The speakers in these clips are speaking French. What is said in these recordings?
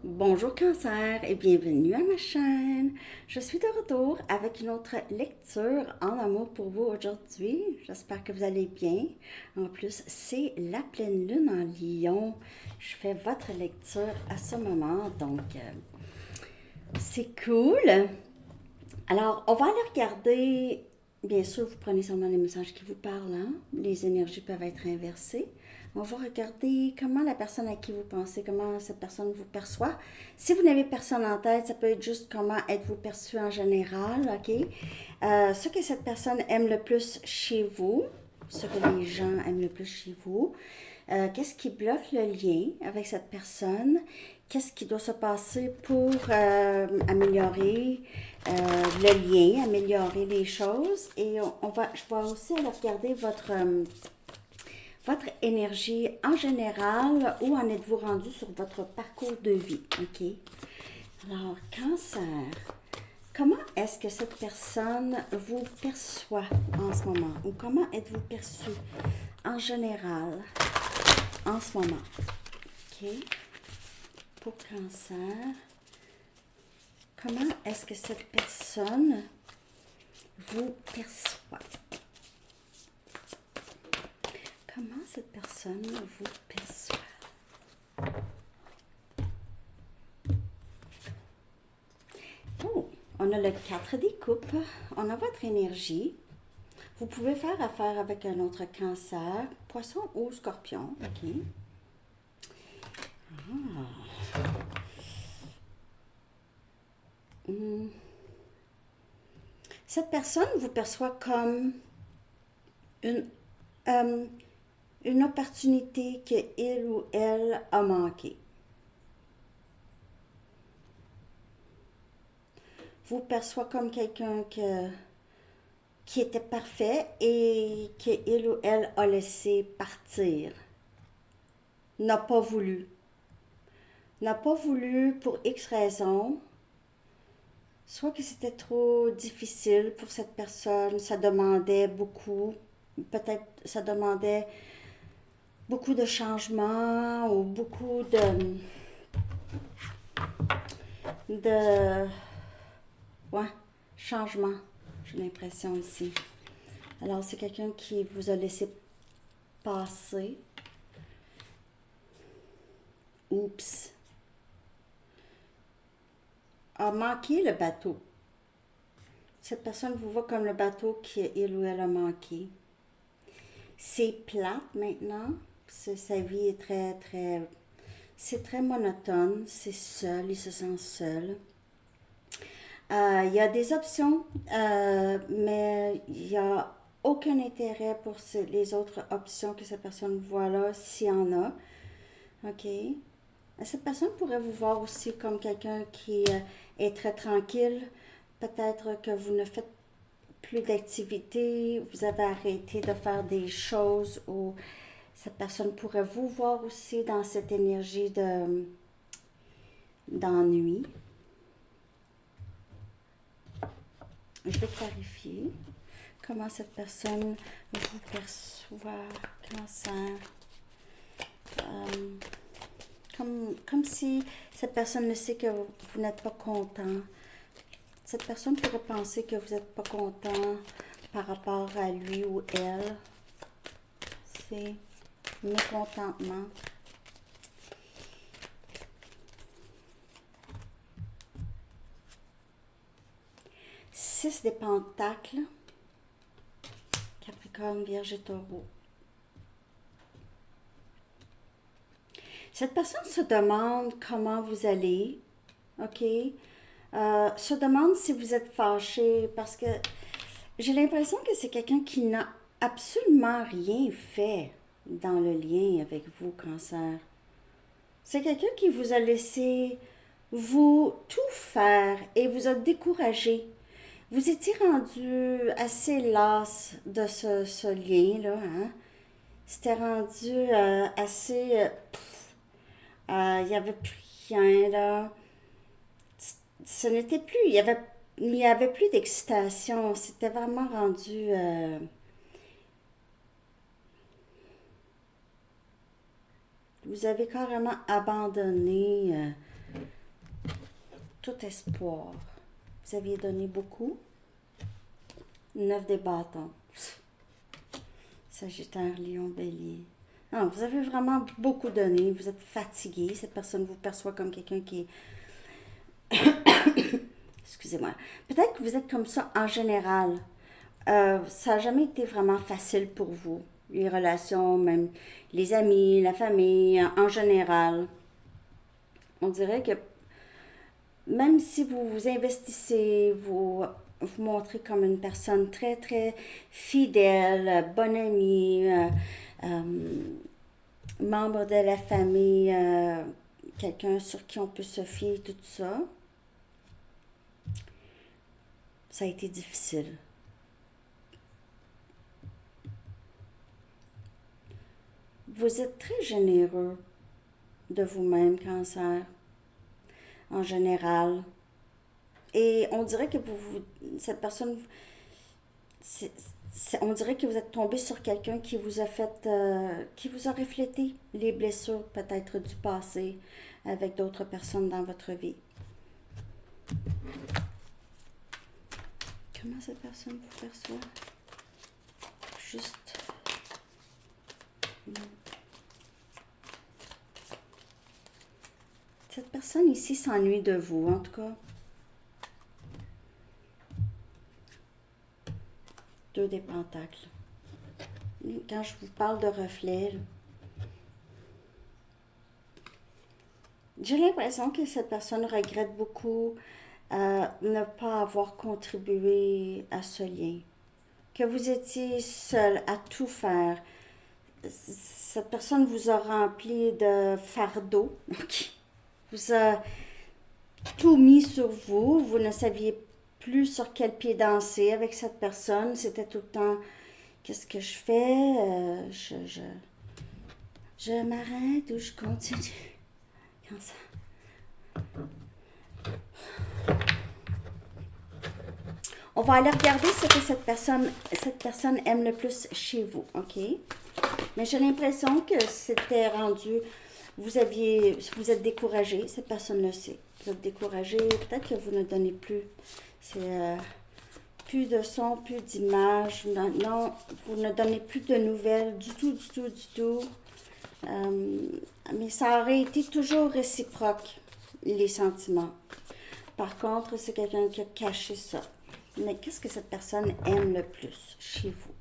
Bonjour Cancer et bienvenue à ma chaîne. Je suis de retour avec une autre lecture en amour pour vous aujourd'hui. J'espère que vous allez bien. En plus, c'est la pleine lune en Lion. Je fais votre lecture à ce moment, donc c'est cool. Alors, on va aller regarder. Bien sûr, vous prenez seulement les messages qui vous parlent, hein? Les énergies peuvent être inversées. On va regarder comment la personne à qui vous pensez, comment cette personne vous perçoit. Si vous n'avez personne en tête, ça peut être juste comment êtes-vous perçu en général, ok? Ce que cette personne aime le plus chez vous, ce que les gens aiment le plus chez vous. Qu'est-ce qui bloque le lien avec cette personne? Qu'est-ce qui doit se passer pour améliorer le lien, améliorer les choses? Et je vais aussi aller regarder votre énergie en général, où en êtes-vous rendu sur votre parcours de vie, ok? Alors, Cancer, comment est-ce que cette personne vous perçoit en ce moment? Ou comment êtes-vous perçu en général en ce moment? Ok? Pour Cancer, comment est-ce que cette personne vous perçoit? Comment cette personne vous perçoit? Oh, on a le 4 des coupes, on a votre énergie. Vous pouvez faire affaire avec un autre Cancer, Poisson ou Scorpion, ok? Hmm. Cette personne vous perçoit comme une, euh, une opportunité qu'il ou elle a manqué. Vous perçoit comme quelqu'un qui était parfait et qu'il ou elle a laissé partir. N'a pas voulu. N'a pas voulu pour X raisons. Soit que c'était trop difficile pour cette personne, ça demandait beaucoup, peut-être ça demandait beaucoup de changements ou beaucoup de ouais, changements, j'ai l'impression ici. Alors c'est quelqu'un qui vous a laissé passer. Oups. A manqué le bateau. Cette personne vous voit comme le bateau qu'il ou elle a manqué. C'est plate maintenant. Sa vie est très. C'est très monotone. C'est seul. Il se sent seul. Il y a des options, mais il n'y a aucun intérêt pour les autres options que cette personne voit là, s'il y en a. OK? Cette personne pourrait vous voir aussi comme quelqu'un qui est très tranquille. Peut-être que vous ne faites plus d'activité, vous avez arrêté de faire des choses où cette personne pourrait vous voir aussi dans cette énergie d'ennui. Je vais clarifier comment cette personne vous perçoit, Cancer. Comme si cette personne ne sait que vous n'êtes pas content. Cette personne pourrait penser que vous n'êtes pas content par rapport à lui ou elle. C'est mécontentement. Six des pentacles. Capricorne, Vierge et Taureau. Cette personne se demande comment vous allez, ok? Se demande si vous êtes fâché parce que j'ai l'impression que c'est quelqu'un qui n'a absolument rien fait dans le lien avec vous, Cancer. C'est quelqu'un qui vous a laissé vous tout faire et vous a découragé. Vous étiez rendu assez las de ce lien-là, hein? C'était rendu assez... il n'y avait plus rien, là. Ce n'était plus... Il n'y avait plus d'excitation. C'était vraiment rendu... vous avez carrément abandonné tout espoir. Vous aviez donné beaucoup. 9 des bâtons. Sagittaire, Lion, Bélier. Non, vous avez vraiment beaucoup donné. Vous êtes fatigué. Cette personne vous perçoit comme quelqu'un qui est... Excusez-moi. Peut-être que vous êtes comme ça en général. Ça n'a jamais été vraiment facile pour vous. Les relations, même les amis, la famille, en général. On dirait que même si vous vous investissez, vous montrez comme une personne très, très fidèle, bonne amie, membre de la famille, quelqu'un sur qui on peut se fier, tout ça, ça a été difficile. Vous êtes très généreux de vous-même, Cancer, en général. Et on dirait que cette personne, on dirait que vous êtes tombé sur quelqu'un qui vous a fait, qui vous a reflété les blessures peut-être du passé avec d'autres personnes dans votre vie. Comment cette personne vous perçoit? Juste... Cette personne ici s'ennuie de vous, en tout cas. 2 des pentacles. Quand je vous parle de reflet, j'ai l'impression que cette personne regrette beaucoup ne pas avoir contribué à ce lien. Que vous étiez seul à tout faire. Cette personne vous a rempli de fardeau. Vous a tout mis sur vous. Vous ne saviez plus sur quel pied danser avec cette personne. C'était tout le temps, qu'est-ce que je fais? Je m'arrête ou je continue? Comme ça. On va aller regarder ce que cette personne aime le plus chez vous, ok? Mais j'ai l'impression que c'était rendu, vous êtes découragé, cette personne le sait. Vous êtes découragé, peut-être que vous ne donnez plus. C'est plus de son, plus d'images. Non, vous ne donnez plus de nouvelles du tout. Mais ça aurait été toujours réciproque, les sentiments. Par contre, c'est quelqu'un qui a caché ça. Mais qu'est-ce que cette personne aime le plus chez vous?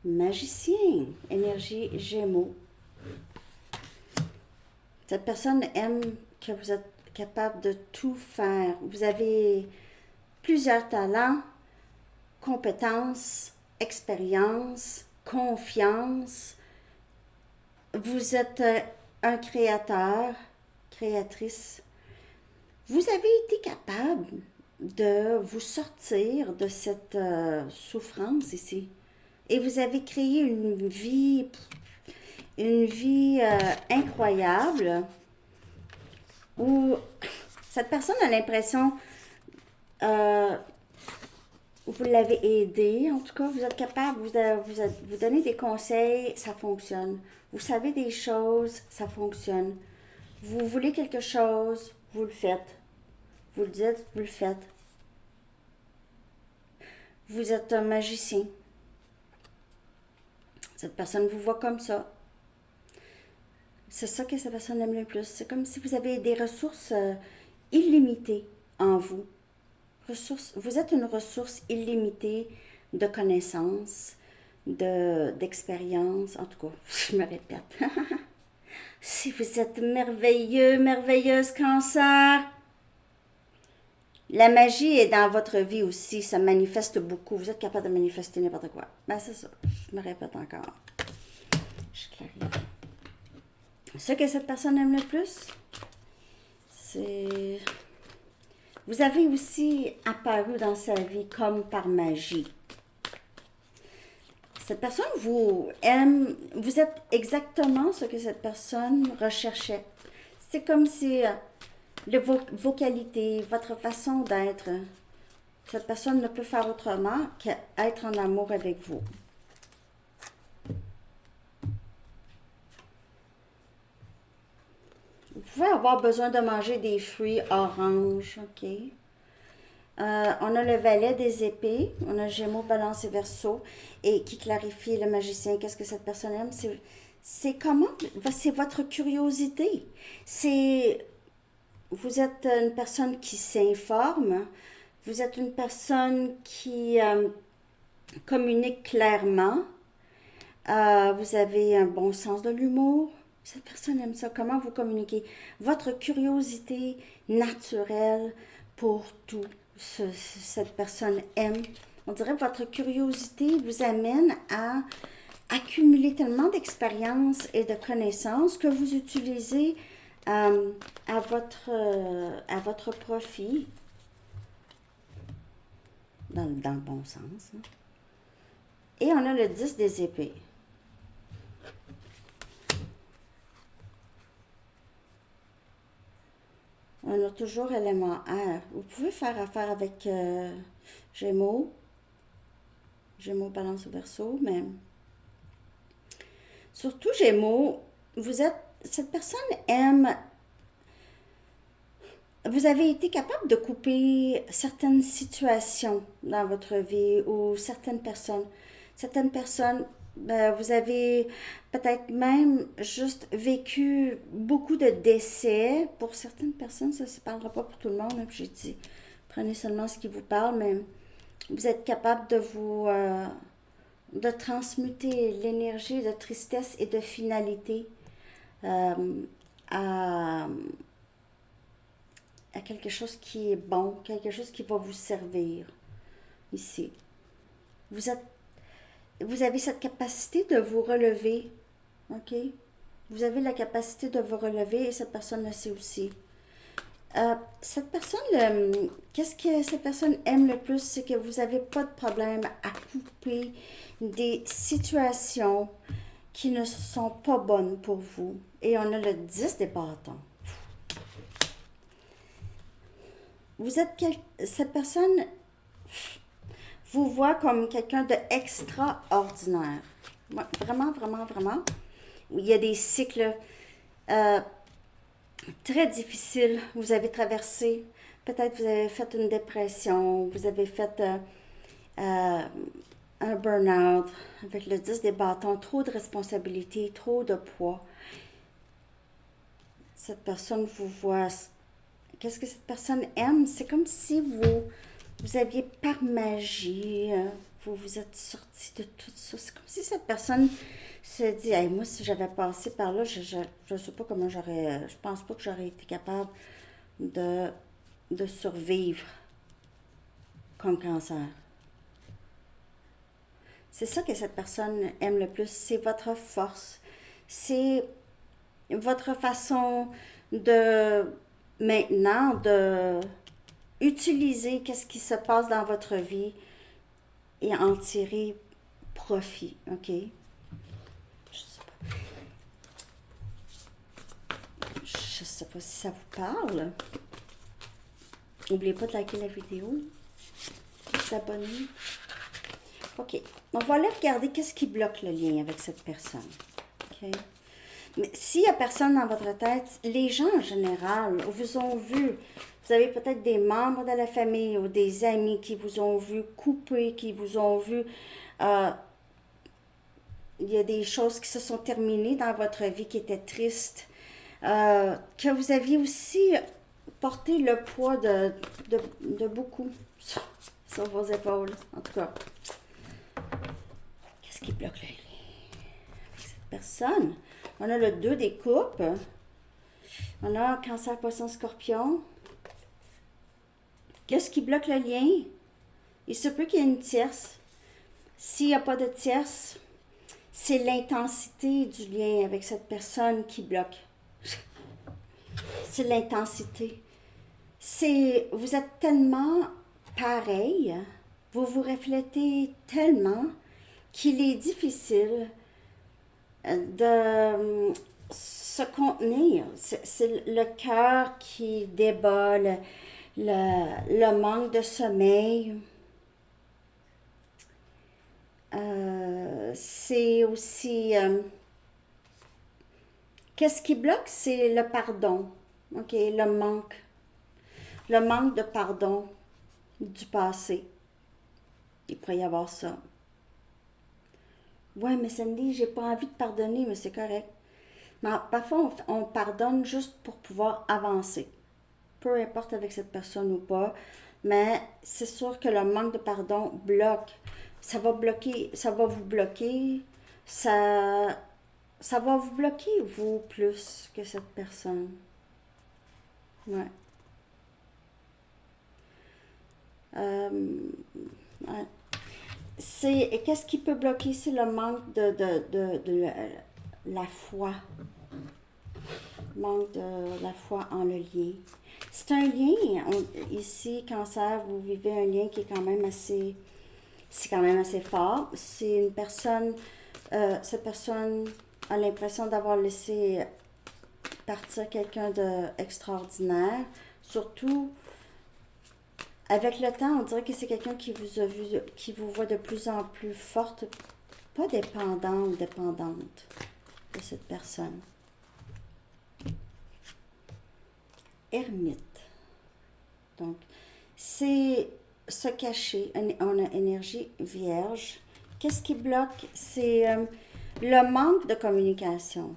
Magicien, énergie Gémeaux. Cette personne aime que vous êtes capable de tout faire. Vous avez plusieurs talents, compétences, expérience, confiance. Vous êtes un créateur, créatrice. Vous avez été capable de vous sortir de cette souffrance ici. Et vous avez créé une vie incroyable où cette personne a l'impression, vous l'avez aidé, en tout cas, vous êtes capable, vous donnez des conseils, ça fonctionne. Vous savez des choses, ça fonctionne. Vous voulez quelque chose, vous le faites. Vous le dites, vous le faites. Vous êtes un magicien. Cette personne vous voit comme ça. C'est ça que cette personne aime le plus. C'est comme si vous avez des ressources illimitées en vous. Vous êtes une ressource illimitée de connaissances, d'expérience. En tout cas, je me répète. Si vous êtes merveilleux, merveilleuse Cancer, la magie est dans votre vie aussi. Ça manifeste beaucoup. Vous êtes capable de manifester n'importe quoi. Ben, c'est ça. Je me répète encore. Je clarifie. Ce que cette personne aime le plus, c'est... Vous avez aussi apparu dans sa vie comme par magie. Cette personne vous aime, vous êtes exactement ce que cette personne recherchait. C'est comme si vos qualités, votre façon d'être, cette personne ne peut faire autrement qu'être en amour avec vous. Vous pouvez avoir besoin de manger des fruits oranges, ok? On a le valet des épées, on a Gémeaux, Balance et Verseau, et qui clarifie le magicien, qu'est-ce que cette personne aime, c'est comment, c'est votre curiosité. C'est, vous êtes une personne qui s'informe, vous êtes une personne qui communique clairement, vous avez un bon sens de l'humour. Cette personne aime ça. Comment vous communiquez? Votre curiosité naturelle pour tout. Cette personne aime. On dirait que votre curiosité vous amène à accumuler tellement d'expérience et de connaissances que vous utilisez à votre profit, dans le bon sens, hein. Et on a le 10 des épées. On a toujours élément air. Vous pouvez faire affaire avec Gémeaux, Balance ou Verseau, mais surtout Gémeaux, cette personne aime, vous avez été capable de couper certaines situations dans votre vie ou certaines personnes. Certaines personnes, vous avez peut-être même juste vécu beaucoup de décès. Pour certaines personnes, ça ne se parlera pas pour tout le monde, hein, puis j'ai dit, prenez seulement ce qui vous parle, mais vous êtes capable de transmuter l'énergie de tristesse et de finalité euh, à, à quelque chose qui est bon, quelque chose qui va vous servir ici. Vous êtes, vous avez cette capacité de vous relever, ok? Vous avez la capacité de vous relever et cette personne le sait aussi. Cette personne, qu'est-ce que cette personne aime le plus, c'est que vous n'avez pas de problème à couper des situations qui ne sont pas bonnes pour vous. Et on a le 10 des bâtons. Cette personne vous voit comme quelqu'un d'extraordinaire. Ouais, vraiment, vraiment, vraiment. Il y a des cycles euh, très difficiles. Vous avez traversé. Peut-être vous avez fait une dépression. Vous avez fait un burn-out avec le 10 des bâtons. Trop de responsabilités, trop de poids. Cette personne vous voit. Qu'est-ce que cette personne aime? C'est comme si vous aviez par magie, vous vous êtes sorti de tout ça. C'est comme si cette personne se dit, hey, moi, si j'avais passé par là, je ne sais pas comment j'aurais, je pense pas que j'aurais été capable de, de survivre comme cancer. C'est ça que cette personne aime le plus, c'est votre force, c'est votre façon de maintenant de utiliser qu'est-ce qui se passe dans votre vie et en tirer profit, ok? Je sais pas, je sais pas si ça vous parle. N'oubliez pas de liker la vidéo, de vous abonner. Ok, on va aller regarder qu'est-ce qui bloque le lien avec cette personne, ok? Mais s'il n'y a personne dans votre tête, les gens en général vous ont vu. Vous avez peut-être des membres de la famille ou des amis qui vous ont vu couper, qui vous ont vu. euh, il y a des choses qui se sont terminées dans votre vie qui étaient tristes. Que vous aviez aussi porté le poids de beaucoup sur vos épaules. En tout cas, qu'est-ce qui bloque le lien avec cette personne? On a le 2 des coupes. On a Cancer, Poisson, Scorpion. Qu'est-ce qui bloque le lien? Il se peut qu'il y ait une tierce. S'il n'y a pas de tierce, c'est l'intensité du lien avec cette personne qui bloque. C'est l'intensité. Vous êtes tellement pareil, vous vous reflétez tellement qu'il est difficile de se contenir. C'est le cœur qui débat, le manque de sommeil. C'est aussi Qu'est-ce qui bloque? C'est le pardon. OK, le manque. Le manque de pardon du passé. Il pourrait y avoir ça. Ouais, mais Sandy, j'ai pas envie de pardonner, mais c'est correct. Mais parfois, on pardonne juste pour pouvoir avancer. Peu importe avec cette personne ou pas. Mais c'est sûr que le manque de pardon bloque. Ça va bloquer, ça va vous bloquer. Ça, ça va vous bloquer, vous, plus que cette personne. Ouais. Euh, ouais. C'est, qu'est-ce qui peut bloquer? C'est le manque de la foi. Manque de la foi en le lien. C'est un lien. Ici, cancer, vous vivez un lien qui est quand même assez, c'est quand même assez fort. C'est une personne, cette personne a l'impression d'avoir laissé partir quelqu'un d'extraordinaire. Surtout, avec le temps, on dirait que c'est quelqu'un qui vous a vu, qui vous voit de plus en plus forte, pas dépendant ou dépendante de cette personne. Ermite. Donc, c'est se cacher. On a énergie vierge. Qu'est-ce qui bloque? C'est le manque de communication.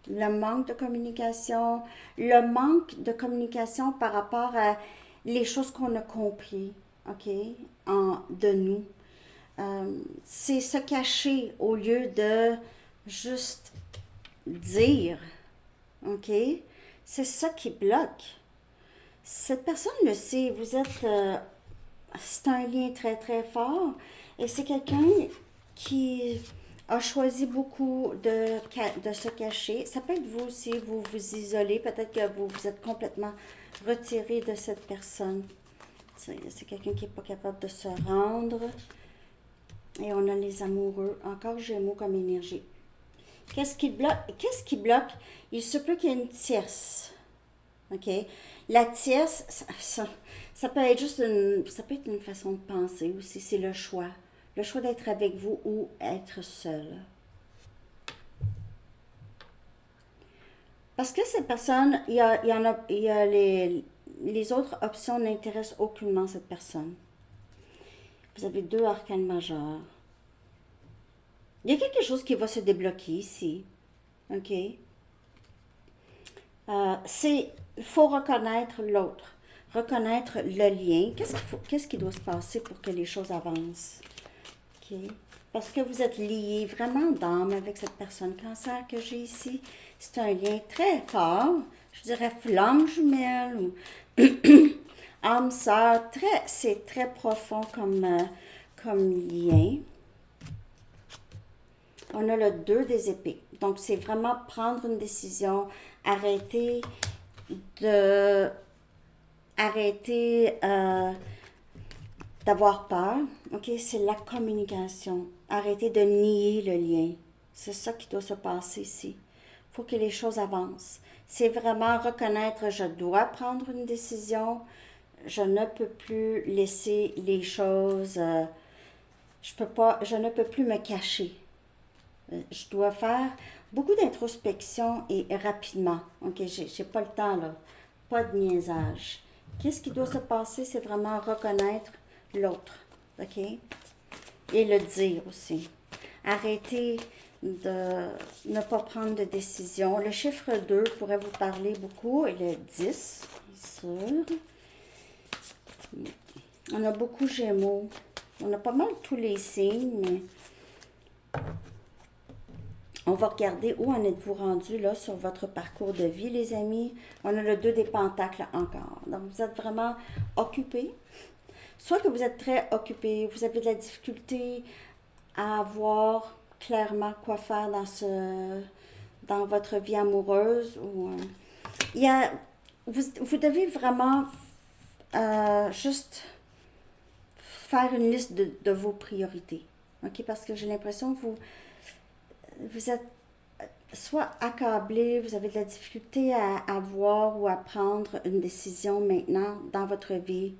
Le manque de communication. Le manque de communication par rapport à les choses qu'on a compris, OK, de nous. C'est se cacher au lieu de juste dire, OK? C'est ça qui bloque. Cette personne le sait, vous êtes... c'est un lien très très fort et c'est quelqu'un qui a choisi beaucoup de se cacher. Ça peut être vous aussi, vous vous isolez, peut-être que vous vous êtes complètement retiré de cette personne. C'est quelqu'un qui n'est pas capable de se rendre. Et on a les amoureux, encore Gémeaux comme énergie. Qu'est-ce qui bloque? Qu'est-ce qui bloque? Il se peut qu'il y ait une tierce. OK? La tierce, ça peut être juste ça peut être une façon de penser aussi. C'est le choix. Le choix d'être avec vous ou être seul. Parce que cette personne, il y en a, il y a les autres options n'intéressent aucunement cette personne. Vous avez 2 arcanes majeurs. Il y a quelque chose qui va se débloquer ici. OK? Il faut reconnaître l'autre, reconnaître le lien. Qu'est-ce qui doit se passer pour que les choses avancent? OK? Parce que vous êtes lié vraiment d'âme avec cette personne. Cancer que j'ai ici, c'est un lien très fort. Je dirais flamme jumelle ou âme sœur. C'est très profond comme lien. On a le 2 des épées. Donc, c'est vraiment prendre une décision, arrêter de... Arrêter d'avoir peur. OK? C'est la communication. Arrêter de nier le lien. C'est ça qui doit se passer ici. Il faut que les choses avancent. C'est vraiment reconnaître, je dois prendre une décision. Je ne peux plus laisser les choses... je ne peux plus me cacher. Je dois faire beaucoup d'introspection et rapidement. OK, j'ai pas le temps là. Pas de niaisage. Qu'est-ce qui doit se passer? C'est vraiment reconnaître l'autre. OK? Et le dire aussi. Arrêtez de ne pas prendre de décision. Le chiffre 2 pourrait vous parler beaucoup. Et le 10, bien sûr. On a beaucoup Gémeaux. On a pas mal tous les signes, mais on va regarder où en êtes-vous rendu là sur votre parcours de vie, les amis. On a le 2 des pentacles encore. Donc, vous êtes vraiment occupé. Soit que vous êtes très occupé, vous avez de la difficulté à voir clairement quoi faire dans votre vie amoureuse. Ou, il y a, vous devez vraiment juste faire une liste de vos priorités. OK? Parce que j'ai l'impression que vous êtes soit accablé, vous avez de la difficulté à voir ou à prendre une décision maintenant dans votre vie.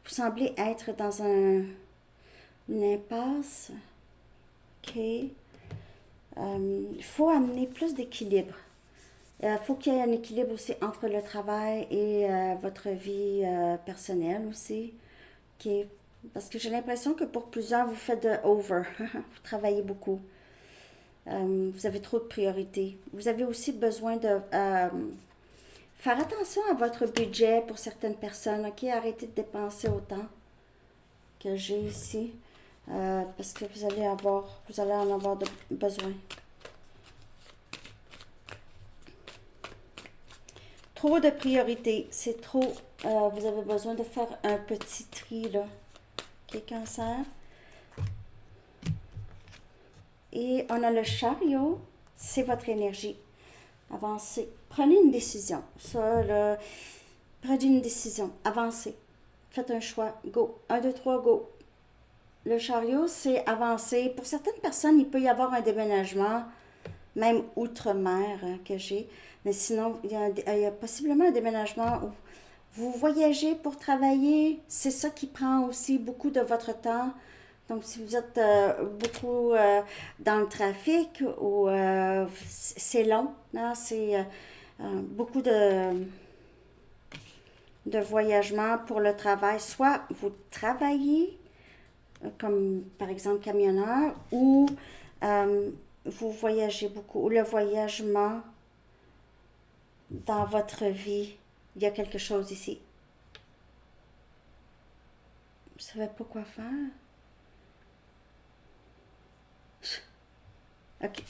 Vous semblez être dans une impasse. OK? Il faut amener plus d'équilibre Il faut qu'il y ait un équilibre aussi entre le travail et votre vie personnelle aussi. OK. Parce que j'ai l'impression que pour plusieurs, vous faites de over. Vous travaillez beaucoup. Vous avez trop de priorités. Vous avez aussi besoin de faire attention à votre budget pour certaines personnes. OK, arrêtez de dépenser autant que j'ai ici. Parce que vous allez en avoir besoin. Trop de priorités, c'est trop. Vous avez besoin de faire un petit tri là. OK, Cancer. Et on a le chariot, c'est votre énergie. Avancez. Prenez une décision. Ça, là, prenez une décision. Avancez. Faites un choix. Go. Un, deux, trois, go. Le chariot, c'est avancer. Pour certaines personnes, il peut y avoir un déménagement, même outre-mer que j'ai. Mais sinon, il y a possiblement un déménagement où vous voyagez pour travailler. C'est ça qui prend aussi beaucoup de votre temps. Donc, si vous êtes beaucoup dans le trafic ou c'est long, hein, c'est beaucoup de voyagement pour le travail. Soit vous travaillez, comme par exemple camionneur, ou vous voyagez beaucoup, ou le voyagement dans votre vie. Il y a quelque chose ici. Vous ne savez pas quoi faire? OK.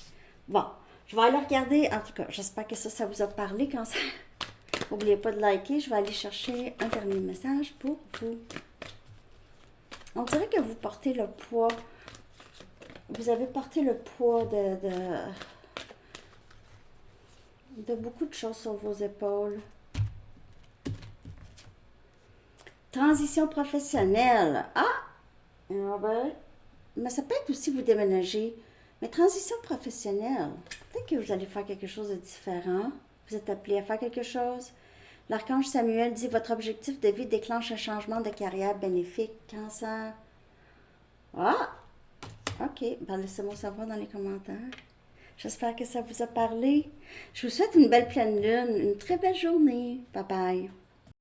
Bon, je vais aller regarder. En tout cas, j'espère que ça vous a parlé quand ça. N'oubliez pas de liker. Je vais aller chercher un dernier message pour vous. On dirait que vous portez le poids. Vous avez porté le poids de beaucoup de choses sur vos épaules. Transition professionnelle. Ah! Ben, mais ça peut être aussi vous déménager. Mais transition professionnelle, peut-être que vous allez faire quelque chose de différent. Vous êtes appelé à faire quelque chose. L'archange Samuel dit votre objectif de vie déclenche un changement de carrière bénéfique. Cancer. Ah! OK. Ben, laissez-moi savoir dans les commentaires. J'espère que ça vous a parlé. Je vous souhaite une belle pleine lune, une très belle journée. Bye bye.